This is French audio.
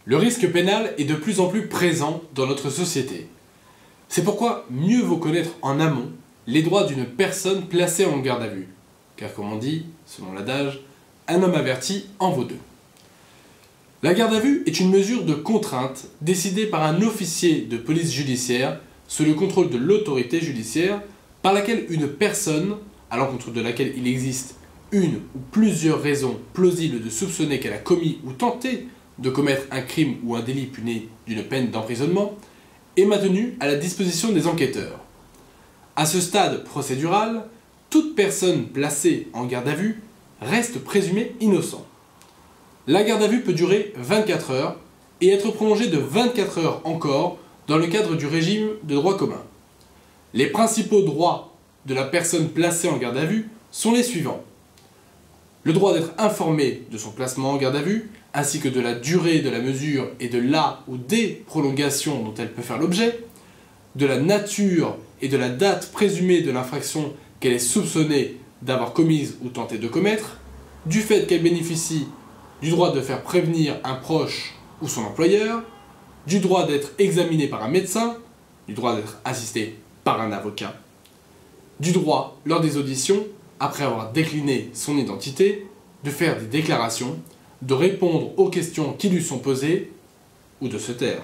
Le risque pénal est de plus en plus présent dans notre société. C'est pourquoi mieux vaut connaître en amont les droits d'une personne placée en garde à vue. Car comme on dit, selon l'adage, un homme averti en vaut deux. La garde à vue est une mesure de contrainte décidée par un officier de police judiciaire sous le contrôle de l'autorité judiciaire par laquelle une personne, à l'encontre de laquelle il existe une ou plusieurs raisons plausibles de soupçonner qu'elle a commis ou tenté de commettre un crime ou un délit puni d'une peine d'emprisonnement, est maintenue à la disposition des enquêteurs. À ce stade procédural, toute personne placée en garde à vue reste présumée innocent. La garde à vue peut durer 24 heures et être prolongée de 24 heures encore dans le cadre du régime de droit commun. Les principaux droits de la personne placée en garde à vue sont les suivants. Le droit d'être informé de son placement en garde à vue, ainsi que de la durée de la mesure et de la ou des prolongations dont elle peut faire l'objet, de la nature et de la date présumée de l'infraction qu'elle est soupçonnée d'avoir commise ou tenté de commettre, du fait qu'elle bénéficie du droit de faire prévenir un proche ou son employeur, du droit d'être examiné par un médecin, du droit d'être assisté par un avocat, du droit, lors des auditions, après avoir décliné son identité, de faire des déclarations, de répondre aux questions qui lui sont posées ou de se taire.